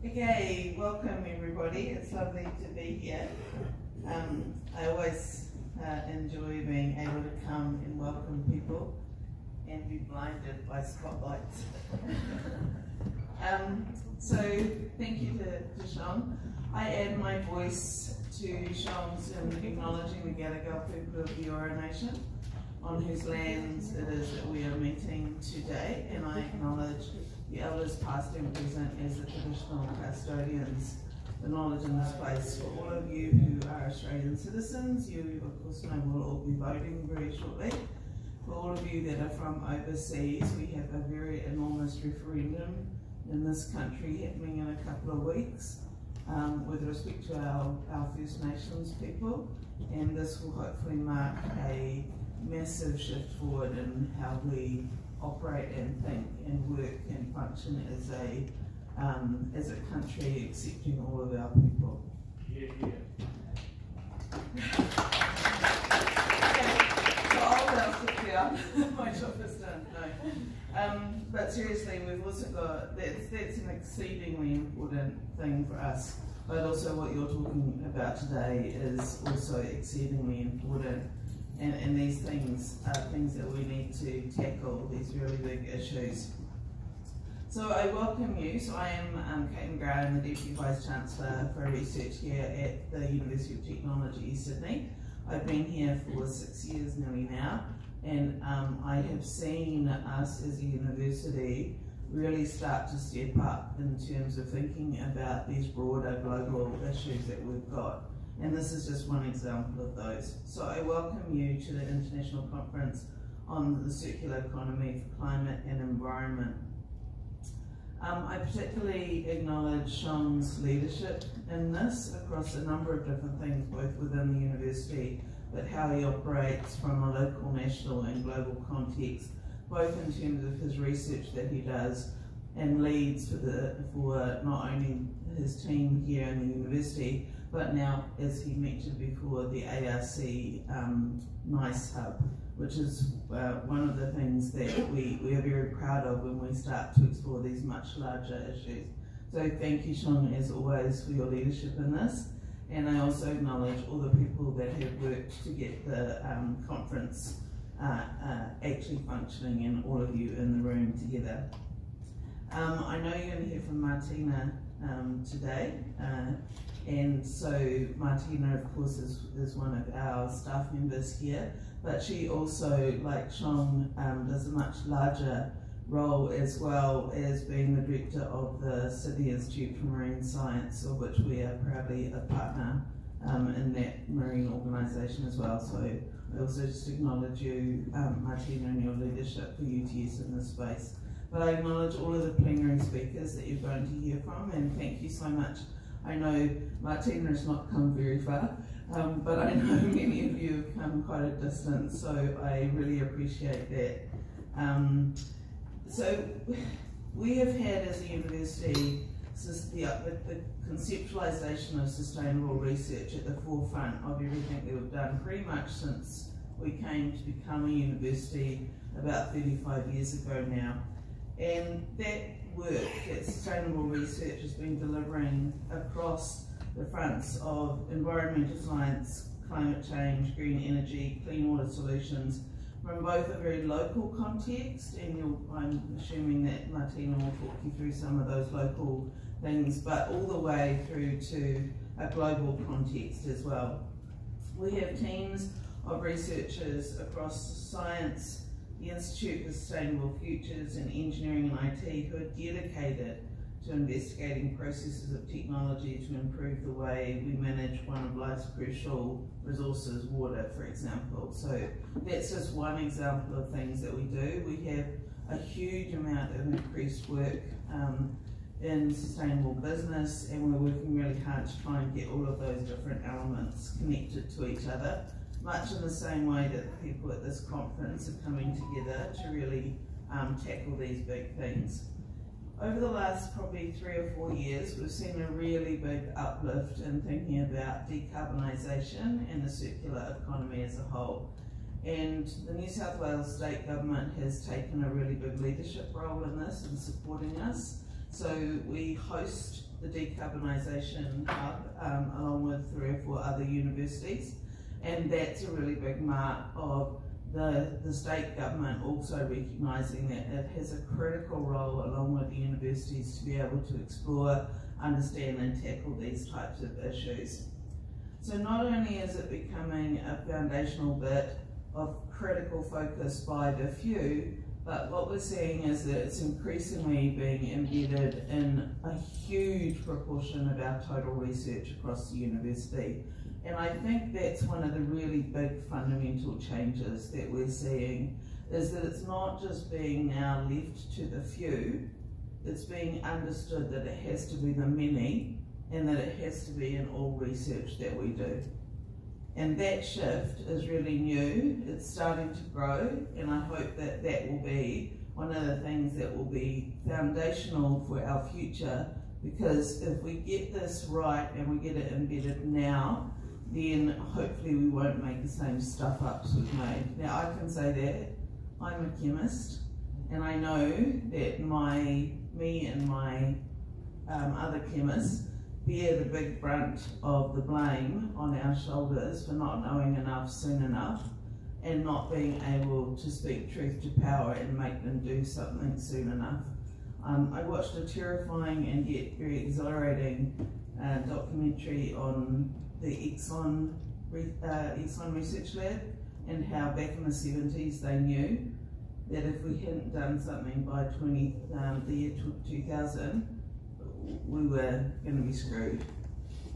Okay, welcome everybody. It's lovely to be here. I always enjoy being able to come and welcome people and be blinded by spotlights. So thank you to Sean. I add my voice to Sean's in acknowledging the Gadigal people of the Eora Nation, on whose lands it is that we are meeting today, and I acknowledge the elders past and present as the traditional custodians. The knowledge in this place for all of you who are Australian citizens, you of course know will all be voting very shortly. For all of you that are from overseas, we have a very enormous referendum in this country happening in a couple of weeks with respect to our First Nations people, and this will hopefully mark a massive shift forward in how we operate and think and work and function as a country accepting all of our people. Yeah. So I'll sit down. My job is done. No. But seriously, we've also got that's an exceedingly important thing for us. But also what you're talking about today is also exceedingly important. And these things are things that we need to tackle, these really big issues. So I welcome you. So I am Kate McGrath, I'm the Deputy Vice Chancellor for Research here at the University of Technology, Sydney. I've been here for 6 years nearly now, and I have seen us as a university really start to step up in terms of thinking about these broader global issues that we've got. And this is just one example of those. So I welcome you to the International Conference on the Circular Economy for Climate and Environment. I particularly acknowledge Sean's leadership in this across a number of different things, both within the university, but how he operates from a local, national and global context, both in terms of his research that he does and leads for not only his team here in the university, but now, as he mentioned before, the ARC NICE Hub, which is one of the things that we are very proud of when we start to explore these much larger issues. So thank you, Sean, as always, for your leadership in this. And I also acknowledge all the people that have worked to get the conference actually functioning and all of you in the room together. I know you're going to hear from Martina today. And so Martina, of course, is one of our staff members here, but she also, like Sean, does a much larger role as well as being the director of the Sydney Institute for Marine Science, of which we are proudly a partner in that marine organisation as well. So I also just acknowledge you, Martina, and your leadership for UTS in this space. But I acknowledge all of the plenary speakers that you're going to hear from, and thank you so much. I know Martina has not come very far, but I know many of you have come quite a distance, so I really appreciate that. So we have had as a university the conceptualisation of sustainable research at the forefront of everything that we've done pretty much since we came to become a university about 35 years ago now. And that work, that sustainable research, has been delivering across the fronts of environmental science, climate change, green energy, clean water solutions, from both a very local context, and I'm assuming that Martina will talk you through some of those local things, but all the way through to a global context as well. We have teams of researchers across science, the Institute for Sustainable Futures, and Engineering and IT, who are dedicated to investigating processes of technology to improve the way we manage one of life's crucial resources, water, for example. So that's just one example of things that we do. We have a huge amount of increased work in sustainable business, and we're working really hard to try and get all of those different elements connected to each other, much in the same way that the people at this conference are coming together to really tackle these big things. Over the last probably 3 or 4 years, we've seen a really big uplift in thinking about decarbonisation and the circular economy as a whole. And the New South Wales State Government has taken a really big leadership role in this and supporting us. So we host the decarbonisation hub along with 3 or 4 other universities, and that's a really big mark of the state government also recognising that it has a critical role along with the universities to be able to explore, understand and tackle these types of issues. So not only is it becoming a foundational bit of critical focus by the few, but what we're seeing is that it's increasingly being embedded in a huge proportion of our total research across the university. And I think that's one of the really big fundamental changes that we're seeing, is that it's not just being now left to the few, it's being understood that it has to be the many and that it has to be in all research that we do. And that shift is really new, it's starting to grow, and I hope that that will be one of the things that will be foundational for our future, because if we get this right and we get it embedded now, then hopefully we won't make the same stuff ups we've made. Now I can say that I'm a chemist, and I know that me and my other chemists bear the big brunt of the blame on our shoulders for not knowing enough soon enough and not being able to speak truth to power and make them do something soon enough. I watched a terrifying and yet very exhilarating documentary on the Exxon Research Lab and how back in the 70s they knew that if we hadn't done something by the year 2000, we were going to be screwed.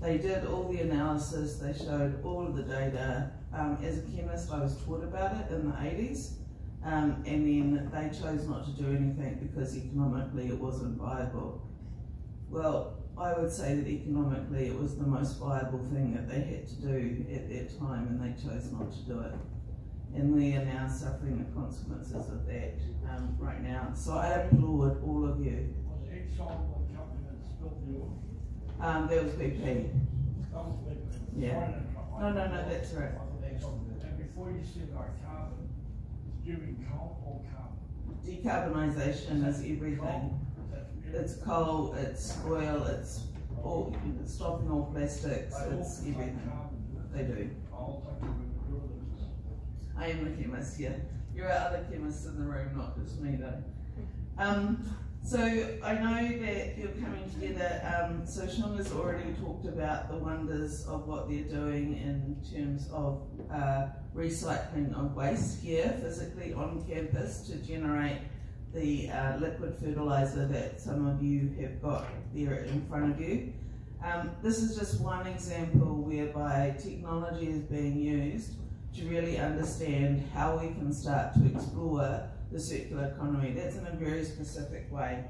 They did all the analysis, they showed all of the data. As a chemist, I was taught about it in the 80s, and then they chose not to do anything because economically it wasn't viable. Well, I would say that economically it was the most viable thing that they had to do at that time, and they chose not to do it. And we are now suffering the consequences of that right now. So I applaud all of you. Was Exxon the company that spilled the oil? There was BP. That was BP. Yeah. No, that's right. And before you said carbon, it's doing coal or carbon? Decarbonisation is everything. It's coal, it's oil, it's all, stopping all plastics, it's everything. They do. I am a chemist, yeah. There are other chemists in the room, not just me though. So I know that you're coming together. So Sean has already talked about the wonders of what they're doing in terms of recycling of waste here physically on campus to generate the liquid fertiliser that some of you have got there in front of you. This is just one example whereby technology is being used to really understand how we can start to explore the circular economy. That's in a very specific way.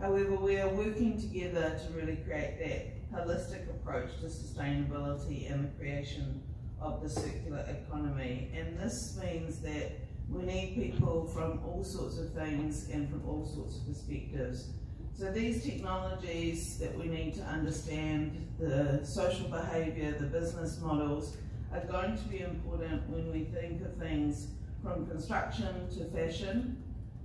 However, we are working together to really create that holistic approach to sustainability and the creation of the circular economy. And this means that we need people from all sorts of things and from all sorts of perspectives. So these technologies that we need to understand, the social behaviour, the business models, are going to be important when we think of things from construction to fashion,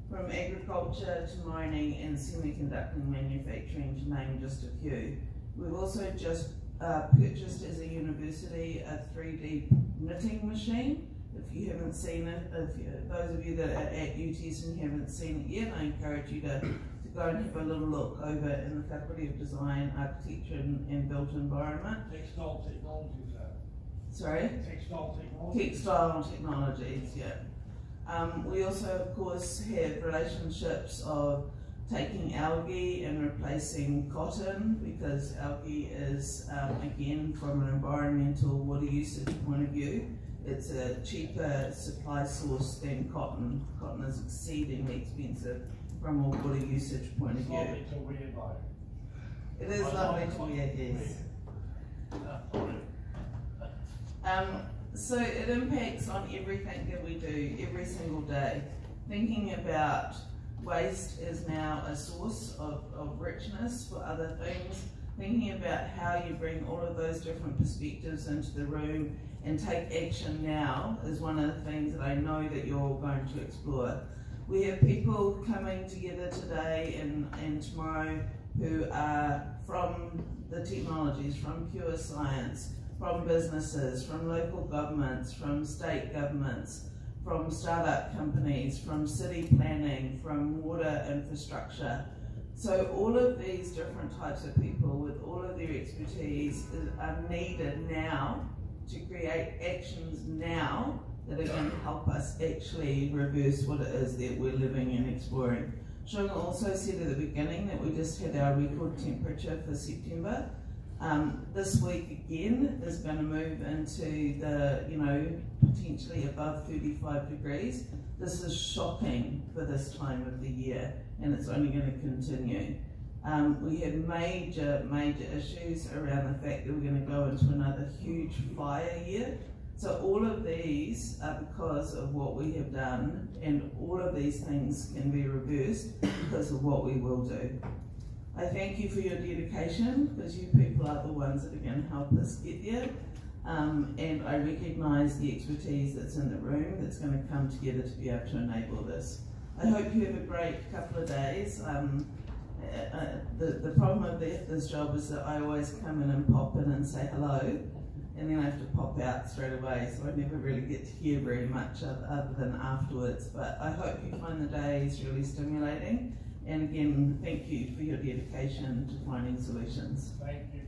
from agriculture to mining and semiconductor manufacturing, to name just a few. We've also just purchased as a university a 3D knitting machine. If you haven't seen it, those of you that are at UTS and haven't seen it yet, I encourage you to go and have a little look over in the Faculty of Design, Architecture and Built Environment. Textile technologies, Sorry? Textile technologies. Textile technologies, yeah. We also, of course, have relationships of taking algae and replacing cotton, because algae is, again, from an environmental water usage point of view, it's a cheaper supply source than cotton. Cotton is exceedingly expensive from a water usage point of view. Lovely to wear though. It is lovely to wear, yes. So it impacts on everything that we do every single day. Thinking about waste as now a source of richness for other things. Thinking about how you bring all of those different perspectives into the room and take action now is one of the things that I know that you're all going to explore. We have people coming together today and tomorrow who are from the technologies, from pure science, from businesses, from local governments, from state governments, from startup companies, from city planning, from water infrastructure. So all of these different types of people with all of their expertise are needed now to create actions now that are going to help us actually reverse what it is that we're living and exploring. Sean also said at the beginning that we just had our record temperature for September. This week again is going to move into the, potentially above 35 degrees. This is shocking for this time of the year, and it's only going to continue. We have major issues around the fact that we're going to go into another huge fire year. So all of these are because of what we have done, and all of these things can be reversed because of what we will do. I thank you for your dedication, because you people are the ones that are going to help us get there. And I recognise the expertise that's in the room that's going to come together to be able to enable this. I hope you have a great couple of days. The problem of this job is that I always come in and pop in and say hello, and then I have to pop out straight away, so I never really get to hear very much other than afterwards. But I hope you find the days really stimulating, and again, thank you for your dedication to finding solutions. Thank you.